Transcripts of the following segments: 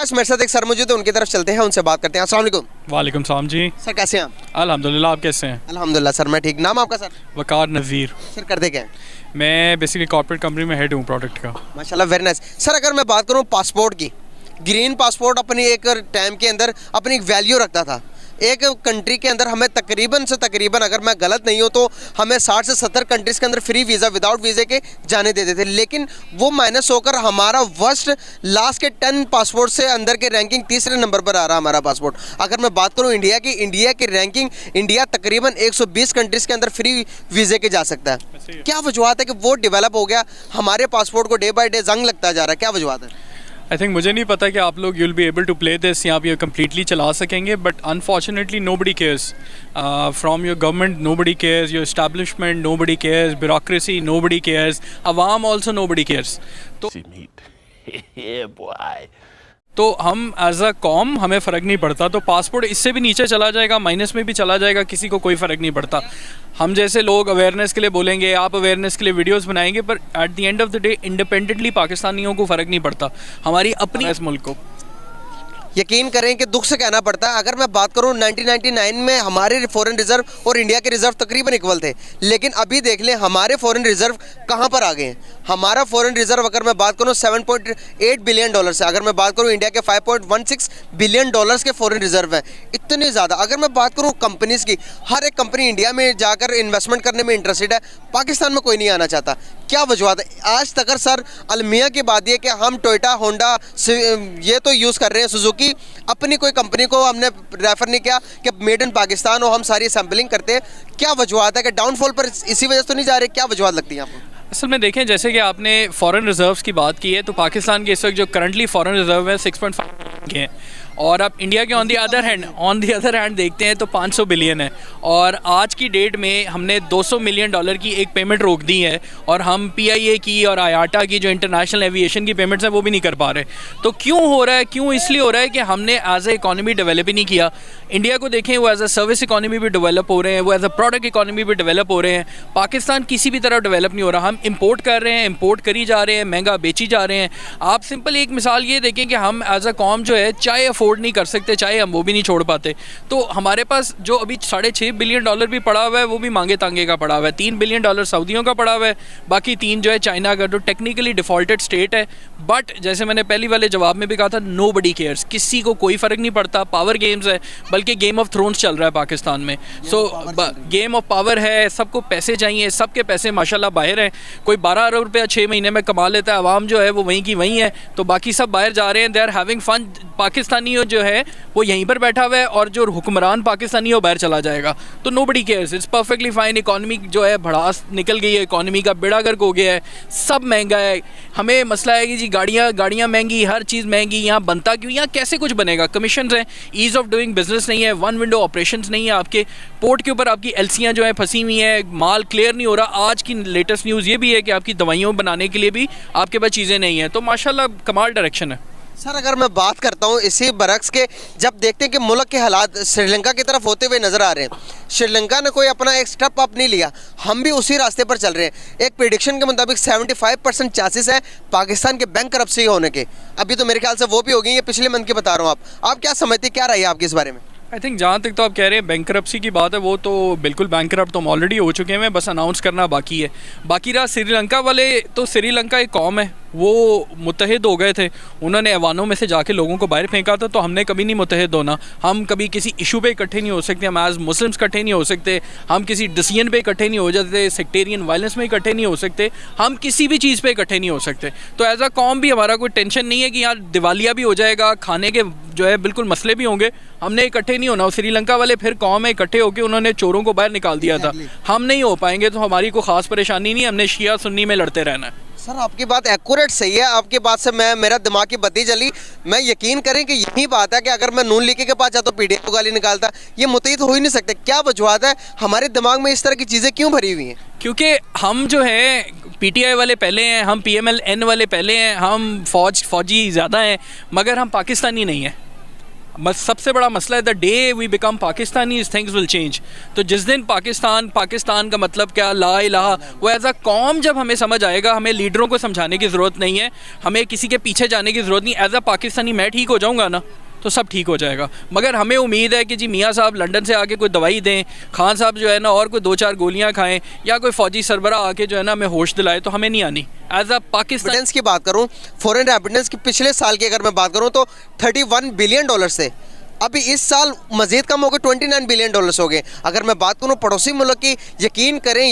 आज मेरे साथ एक सर मौजूद है, उनकी तरफ चलते हैं, उनसे बात करते हैं। अस्सलाम वालेकुम। वालेकुम सलाम जी। सर कैसे हैं आप? अल्हम्दुलिल्लाह, आप कैसे हैं? अल्हम्दुलिल्लाह सर, मैं ठीक। नाम आपका सर? वकार नज़ीर। सर करते क्या हैं? मैं बेसिकली कॉर्पोरेट कंपनी में हेड हूँ प्रोडक्ट का। माशाल्लाह, वेरी नाइस। सर अगर मैं बात करूँ पासपोर्ट की, ग्रीन पासपोर्ट अपनी एक टाइम के अंदर अपनी एक वैल्यू रखता था। एक कंट्री के अंदर हमें तकरीबन से तकरीबन, अगर मैं गलत नहीं हूँ तो हमें 60 से 70 कंट्रीज़ के अंदर फ्री वीज़ा विदाउट वीज़े के जाने देते थे, लेकिन वो माइनस होकर हमारा वर्स्ट लास्ट के 10 पासपोर्ट से अंदर के रैंकिंग तीसरे नंबर पर आ रहा हमारा पासपोर्ट। अगर मैं बात करूँ इंडिया की रैंकिंग, इंडिया तकरीबन 120 कंट्रीज़ के अंदर फ्री वीज़े के जा सकता है। क्या वजूहत है कि वो डेवलप हो गया, हमारे पासपोर्ट को डे बाई डे जंग लगता जा रहा है? क्या वजूहत है? आई थिंक मुझे नहीं पता कि आप लोग you'll be able to play this या आप ये कम्प्लीटली चला सकेंगे, but unfortunately nobody cares from your government, nobody cares your establishment, nobody cares bureaucracy, nobody cares अवाम ऑल्सो नोबडी केयर्स। तो हम एज अ कॉम हमें फ़र्क नहीं पड़ता, तो पासपोर्ट इससे भी नीचे चला जाएगा, माइनस में भी चला जाएगा, किसी को कोई फ़र्क नहीं पड़ता। हम जैसे लोग अवेयरनेस के लिए बोलेंगे, आप अवेयरनेस के लिए वीडियोस बनाएंगे, पर at the end of the day independently पाकिस्तानियों को फ़र्क नहीं पड़ता हमारी अपनी इस मुल्क को। यकीन करें कि दुख से कहना पड़ता है, अगर मैं बात करूं 1999 में हमारे फॉरेन रिजर्व और इंडिया के रिजर्व तकरीबन इक्वल थे, लेकिन अभी देख लें हमारे फॉरेन रिजर्व कहां पर आ गए हैं। हमारा फॉरेन रिजर्व अगर मैं बात करूं 7.8 बिलियन डॉलर से, अगर मैं बात करूं इंडिया के 5.16 बिलियन डॉलर्स के फॉरेन रिजर्व हैं, इतने ज़्यादा। अगर मैं बात करूं कंपनीज़ की, हर एक कंपनी इंडिया में जाकर इन्वेस्टमेंट करने में इंटरेस्टेड है, पाकिस्तान में कोई नहीं आना चाहता। क्या वजूहत है? आज तक सर अलमिया की बात यह कि हम टोयोटा, होंडा ये तो यूज़ कर रहे हैं, सुजुकी, अपनी कोई कंपनी को हमने रेफर नहीं किया कि मेड इन पाकिस्तान हो, हम सारी सैम्पलिंग करते हैं। क्या वजूहत है कि डाउनफॉल पर इसी वजह से तो नहीं जा रहे? क्या वजूहत लगती है आपको? असल में देखें, जैसे कि आपने फॉरेन रिजर्व्स की बात की है, तो पाकिस्तान के इस वक्त जो करंटली फॉरेन रिजर्व है 6.5 के हैं, और आप इंडिया के ऑन दी अदर हैंड देखते हैं तो 500 बिलियन है। और आज की डेट में हमने 200 मिलियन डॉलर की एक पेमेंट रोक दी है, और हम PIA की और IATA की जो इंटरनेशनल एविएशन की पेमेंट्स हैं वो भी नहीं कर पा रहे। तो क्यों हो रहा है? क्यों इसलिए हो रहा है कि हमने एज ए इकॉनमी डेवलप ही नहीं किया। इंडिया को देखें, वो एज अ सर्विस इकॉनमी भी डेवलप हो रहे हैं, वो एज अ प्रोडक्ट इकॉनमी भी डेवलप हो रहे हैं। पाकिस्तान किसी भी तरह डेवलप नहीं हो रहा। हम इंपोर्ट कर रहे हैं, इंपोर्ट करी जा रहे हैं, महंगा बेची जा रहे हैं। आप सिंपल एक मिसाल ये देखें कि हम एज अ कॉम जो है चाय अफोर्ड नहीं कर सकते, चाहे हम वो भी नहीं छोड़ पाते। तो हमारे पास जो अभी 6.5 बिलियन डॉलर भी पड़ा हुआ है, वो भी मांगे तांगे का पड़ा हुआ है। 3 बिलियन डॉलर सऊदियों का पड़ा हुआ है, बाकी 3 जो है चाइना का, जो टेक्निकली डिफॉल्टेड स्टेट है। बट जैसे मैंने पहली वाले जवाब में भी कहा था, नोबडी केयर्स, किसी को कोई फ़र्क नहीं पड़ता। पावर गेम्स है, बल्कि गेम ऑफ थ्रोन्स चल रहा है पाकिस्तान में। सो गेम ऑफ पावर है, सबको पैसे चाहिए, सबके पैसे माशाल्लाह बाहर हैं। कोई 12 अरब रुपया 6 महीने में कमा लेता है, आवाम जो है वो वहीं की वहीं है, तो बाकी सब बाहर जा रहे हैं, they are having fun. Pakistani जो है वो यहीं पर बैठा हुआ है, और जो हुक्मरान पाकिस्तानी है वो बाहर चला जाएगा। तो nobody cares, it's perfectly fine. Economy जो है भड़ास निकल गई है, इकॉनमी का बेड़ा गर्क हो गया है, सब महंगा है। हमें मसला है कि जी गाड़ियाँ महंगी, हर चीज़ महंगी, यहाँ बनता क्यों, यहाँ कैसे कुछ बनेगा? कमीशन हैं, ईज़ ऑफ डूइंग बिजनेस नहीं है, वन विंडो ऑपरेशन नहीं है। आपके पोर्ट के ऊपर आपकी LCयाँ जो हैं फंसी हुई हैं, माल क्लियर नहीं हो रहा। आज की लेटेस्ट न्यूज़ ये भी है कि आपकी दवाइयों बनाने के लिए भी आपके पास चीज़ें नहीं हैं। तो माशाल्लाह कमाल डायरेक्शन है। सर अगर मैं बात करता हूँ इसी बरक्स के, जब देखते हैं कि मुल्क के हालात श्रीलंका की तरफ होते हुए नज़र आ रहे हैं, श्रीलंका ने कोई अपना एक स्टेप अप नहीं लिया, हम भी उसी रास्ते पर चल रहे हैं। एक प्रेडिक्शन के मुताबिक 75% चांसेस है पाकिस्तान के बैंक करप्सी होने के। अभी तो मेरे ख्याल से वो भी हो गई, ये पिछले मंथ की बता रहा हूँ। आप क्या समझते हैं, क्या रही है आपकी इस बारे में? आई थिंक जहाँ तक तो आप कह रहे हैं बैंक करप्सी की बात है, वो तो बिल्कुल बैंक करप्ट तो हम ऑलरेडी हो चुके हैं, बस अनाउंस करना बाकी है। बाकी रहा श्रीलंका वाले, तो श्रीलंका एक कौम है, वो मुत्तहिद हो गए थे, उन्होंने ऐवानों में से जाके लोगों को बाहर फेंका था। तो हमने कभी नहीं मुत्तहिद होना, हम कभी किसी इशू पे इकट्ठे नहीं हो सकते, हम एज मुस्लिम्स इकट्ठे नहीं हो सकते, हम किसी डिसीजन पे इकट्ठे नहीं हो जाते, सेक्टेरियन वायलेंस में इकट्ठे नहीं हो सकते, हम किसी भी चीज़ पे इकट्ठे नहीं हो सकते। तो एज अ कौम भी हमारा कोई टेंशन नहीं है कि यार दिवालिया भी हो जाएगा, खाने के जो है बिल्कुल मसले भी होंगे, हमने इकट्ठे नहीं होना। श्रीलंका वाले फिर कौम है, इकट्ठे होकर उन्होंने चोरों को बाहर निकाल दिया था, हम नहीं हो पाएंगे। तो हमारी कोई ख़ास परेशानी नहीं, हमने शिया सुन्नी में लड़ते रहना है। सर आपकी बात एक्यूरेट सही है, आपकी बात से मेरा दिमाग की बत्ती जली। मैं यकीन करें कि यही बात है कि अगर मैं नून लीगी के पास जाता तो PDI को गाली निकालता, ये मुत्तहिद हो ही नहीं सकते। क्या वजूहत है, हमारे दिमाग में इस तरह की चीज़ें क्यों भरी हुई हैं? क्योंकि हम जो है PTI वाले पहले हैं, हम PMLN वाले पहले हैं, हम फौजी ज़्यादा हैं, मगर हम पाकिस्तानी नहीं हैं। बस सबसे बड़ा मसला है the day we become Pakistani things will change. तो जिस दिन पाकिस्तान का मतलब क्या, ला इलाहा, वो एज अ कौम जब हमें समझ आएगा, हमें लीडरों को समझाने की ज़रूरत नहीं है, हमें किसी के पीछे जाने की ज़रूरत नहीं। एज अ पाकिस्तानी मैं ठीक हो जाऊँगा ना तो सब ठीक हो जाएगा। मगर हमें उम्मीद है कि जी मियाँ साहब लंदन से आके कोई दवाई दें, खान साहब जो है ना और कोई 2-4 गोलियाँ खाएं, या कोई फ़ौजी सरबरा आके जो है ना हमें होश दिलाए, तो हमें नहीं आनी। एज अ पाकिस्तान रेमिटेंस की बात करूं, फॉरेन रेमिटेंस की पिछले साल की अगर मैं बात करूं तो $31 बिलियन से अभी इस साल मजीद कम हो गए, $29 बिलियन हो गए। अगर मैं बात करूं पड़ोसी मुल्क की, यकीन करें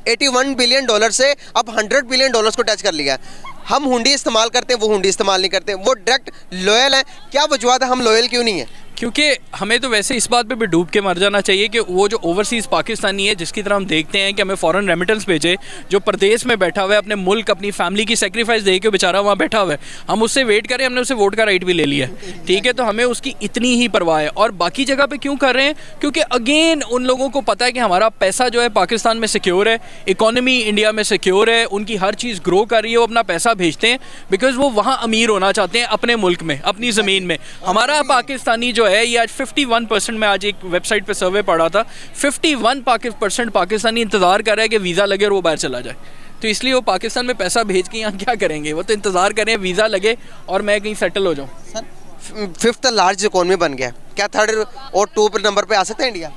81 बिलियन से अब $100 बिलियन को टच कर लिया। हम हुंडी इस्तेमाल करते हैं, वो हुंडी इस्तेमाल नहीं करते, वो डायरेक्ट लॉयल हैं। क्या वजूहत है, हम लॉयल क्यों नहीं है? क्योंकि हमें तो वैसे इस बात पे भी डूब के मर जाना चाहिए कि वो जो ओवरसीज़ पाकिस्तानी है जिसकी तरह हम देखते हैं कि हमें फ़ॉरेन रेमिटेंस भेजे, जो प्रदेश में बैठा हुआ है, अपने मुल्क अपनी फैमिली की सेक्रीफाइस दे के बेचारा वहाँ बैठा हुआ है, हम उससे वेट करें, हमने उससे वोट का राइट भी ले लिया है, ठीक है। तो हमें उसकी इतनी ही परवाह है। और बाकी जगह पे क्यों कर रहे हैं? क्योंकि अगेन उन लोगों को पता है कि हमारा पैसा जो है पाकिस्तान में सिक्योर है, इकॉनमी इंडिया में सिक्योर है, उनकी हर चीज़ ग्रो कर रही है, वो अपना पैसा भेजते हैं बिकॉज वो वहाँ अमीर होना चाहते हैं अपने मुल्क में, अपनी ज़मीन में। हमारा पाकिस्तानी जो है ये आज 51%, मैं आज एक वेबसाइट पे सर्वे पढ़ा था, 51% पाकिस्तानी इंतज़ार कर रहा है कि वीज़ा लगे और वो बाहर चला जाए। तो इसलिए वो पाकिस्तान में पैसा भेज के यहाँ क्या करेंगे? वो तो इंतज़ार करें वीज़ा लगे और मैं कहीं सेटल हो जाऊँ। सर 5th लार्ज इकोनॉमी बन गया, क्या 3rd और 2 नंबर पे आ सकता है इंडिया?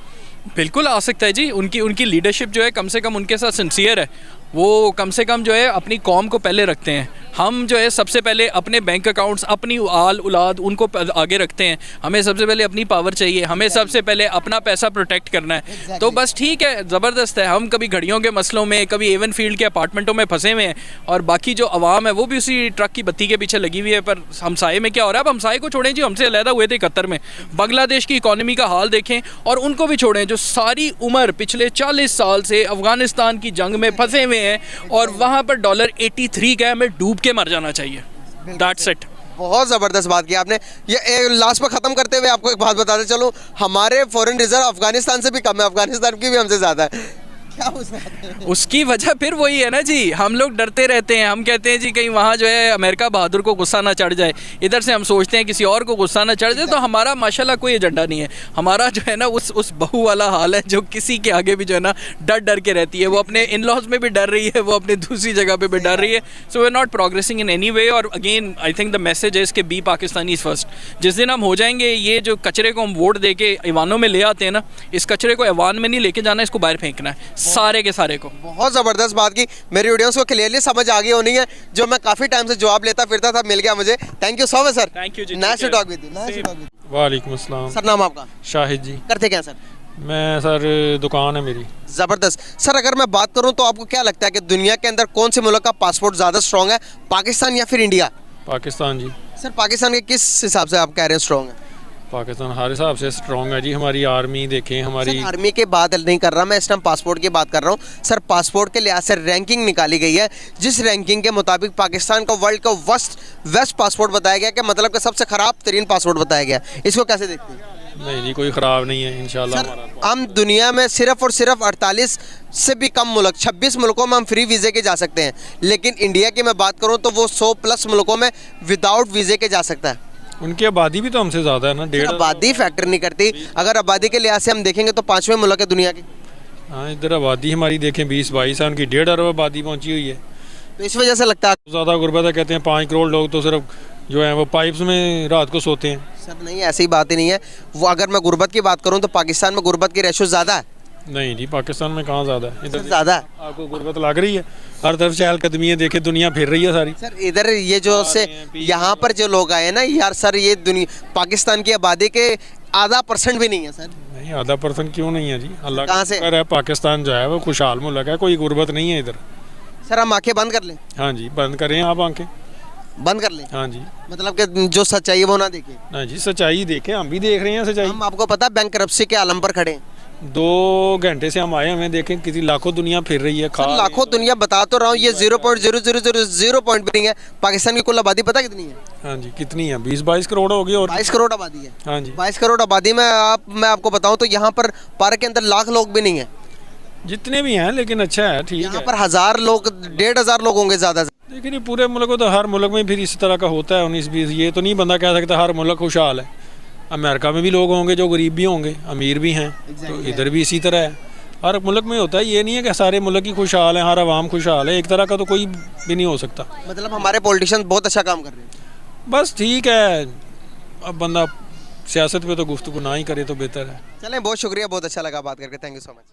बिल्कुल आ सकता है जी। उनकी लीडरशिप जो है कम से कम उनके साथ सिंसियर है, वो कम से कम जो है अपनी कौम को पहले रखते हैं। हम जो है सबसे पहले अपने बैंक अकाउंट्स, अपनी आल औलाद उनको आगे रखते हैं। हमें सबसे पहले अपनी पावर चाहिए, हमें सबसे पहले अपना पैसा प्रोटेक्ट करना है। तो बस ठीक है, ज़बरदस्त है। हम कभी घड़ियों के मसलों में, कभी एवन फील्ड के अपार्टमेंटों में फंसे हुए हैं, और बाकी जो अवाम है वो भी उसी ट्रक की बत्ती के पीछे लगी हुई है। पर हमसाये में क्या हो रहा है? अब हमसाये को छोड़ें जी, हमसे अलहदा हुए थे 71 में। बांग्लादेश की इकॉनमी का हाल देखें, और उनको भी छोड़ें जो सारी उम्र पिछले 40 साल से अफगानिस्तान की जंग में फंसे हुए हैं, और वहाँ पर $83 का हमें डूब के मर जाना चाहिए। That's it. बहुत ज़बरदस्त बात की आपने। ये लास्ट पर ख़त्म करते हुए आपको एक बात बताते चलो, हमारे फॉरेन रिजर्व अफगानिस्तान से भी कम है, अफगानिस्तान की भी हमसे ज़्यादा है। क्या उसकी वजह फिर वही है ना जी, हम लोग डरते रहते हैं। हम कहते हैं जी कहीं वहाँ जो है अमेरिका बहादुर को गुस्सा ना चढ़ जाए, इधर से हम सोचते हैं किसी और को गुस्सा ना चढ़ जाए। तो हमारा माशाल्लाह कोई एजेंडा नहीं है। हमारा जो है ना उस बहू वाला हाल है जो किसी के आगे भी जो है ना डर के रहती है। वो अपने इन लॉज में भी डर रही है, वो अपनी दूसरी जगह पे भी डर रही है। So we are not progressing in any way. और again I think the message है इसके, बी पाकिस्तानी फर्स्ट। जिस दिन हम हो जाएंगे, ये जो कचरे को हम वोट दे के ईवानों में ले आते हैं ना, इस कचरे को ईवान में नहीं लेके जाना, इसको बाहर फेंकना है सारे के सारे को। बहुत ज़बरदस्त बात की। मेरी ऑडियंस को क्लियरली समझ आ गई होनी है, जो मैं काफ़ी टाइम से जवाब लेता फिरता था, मिल गया मुझे। Thank you so much sir. Thank you ji. Nice to talk with you. वालेकुम अस्सलाम। सर नाम आपका? शाहिद जी। करते क्या सर? मैं सर दुकान है मेरी। ज़बरदस्त। सर अगर मैं बात करूं तो आपको क्या लगता है कि दुनिया के अंदर कौन से मुल्क का पासपोर्ट ज़्यादा स्ट्रॉन्ग है, पाकिस्तान या फिर इंडिया? पाकिस्तान जी। सर पाकिस्तान के किस हिसाब से आप कह रहे हैं स्ट्रॉन्ग है? पाकिस्तान हर हिसाब से स्ट्रॉन्ग है जी। हमारी आर्मी देखें, हमारी आर्मी की बात नहीं कर रहा मैं, इस टाइम पासपोर्ट की बात कर रहा हूँ। सर पासपोर्ट के लिहाज से रैंकिंग निकाली गई है, जिस रैंकिंग के मुताबिक पाकिस्तान को वर्ल्ड का वेस्ट पासपोर्ट बताया गया, कि मतलब कि सबसे ख़राब तरीन पासपोर्ट बताया गया। इसको कैसे देखते हैं? नहीं जी, कोई ख़राब नहीं है इंशाल्लाह। हम दुनिया में सिर्फ और सिर्फ 48 से भी कम मुल्क, 26 मुल्कों में हम फ्री वीज़े के जा सकते हैं, लेकिन इंडिया की मैं बात करूँ तो वो 100+ मुल्कों में विदाउट वीज़े के जा सकता है। उनकी आबादी भी तो हमसे ज़्यादा है ना, 1.5। आबादी फैक्टर नहीं करती। अगर आबादी के लिहाज से हम देखेंगे तो 5वें मुल्क है दुनिया की। हाँ, इधर आबादी हमारी देखें 20-22 है, उनकी 1.5 अरब आबादी पहुँची हुई है। तो इस वजह से लगता है ज़्यादा गुर्बत है। कहते हैं 5 करोड़ लोग तो सिर्फ जो है वो पाइप्स में रात को सोते हैं। सर नहीं, ऐसी बात ही नहीं है। वो अगर मैं गुर्बत की बात करूँ तो पाकिस्तान में गुर्बत की रेशो ज़्यादा है। नहीं जी, पाकिस्तान में कहाँ ज़्यादा है, इधर ज़्यादा है। आपको गुर्बत लग रही है, हर तरफ चहलकदमी है, देखे दुनिया फिर रही है सारी। सर इधर ये जो से यहाँ पर जो लोग आए ना यार, सर ये दुनिया पाकिस्तान की आबादी के % भी नहीं है सर। नहीं, %1 क्यों नहीं है जी? अल्लाह कहाँ से है, पाकिस्तान जो है वो खुशहाल मुल्क है, कोई गुर्बत नहीं है इधर। सर हम आंखें बंद कर लें? हाँ जी, बंद करें आप आंखें, बंद कर लें। हाँ जी, मतलब कि जो सच्चाई है वो ना देखें। हाँ जी, सच्चाई देखें, हम भी देख रहे हैं सच्चाई। हम आपको पता बैंक करप्सी के आलम पर खड़े हैं। 2 घंटे से हम आए, हमें देखें किसी लाखों दुनिया फिर रही है। सर लाखों दुनिया बता तो रहा हूँ, ये 0.0000 पॉइंट भी नहीं है। पाकिस्तान की कुल आबादी पता कितनी है? हाँ जी, कितनी है? 20-22 करोड़ होगी। और 22 करोड़ आबादी है। हाँ जी, 22 करोड़ आबादी में मैं आपको बताऊँ तो यहाँ पर पार्क के अंदर लाख लोग भी नहीं है। जितने भी हैं, लेकिन अच्छा है, ठीक है। यहाँ पर 1000 लोग, 1500 लोग होंगे ज़्यादा से। लेकिन ये पूरे मुल्क को तो, हर मुल्क में फिर इस तरह का होता है 19-20। ये तो नहीं बंदा कह सकता हर मुल्क खुशहाल है। अमेरिका में भी लोग होंगे जो गरीब भी होंगे, अमीर भी हैं, तो इधर भी इसी तरह है। हर मुल्क में होता है, ये नहीं है कि सारे मुल्क ही खुशहाल हैं, हर आवाम खुशहाल है, एक तरह का तो कोई भी नहीं हो सकता। मतलब हमारे पॉलिटिशियन बहुत अच्छा काम कर रहे हैं। बस ठीक है, अब बंदा सियासत पे तो गुफ्तगू ना ही करे तो बेहतर है। चलें, बहुत शुक्रिया, बहुत अच्छा लगा बात करके, थैंक यू सो मच।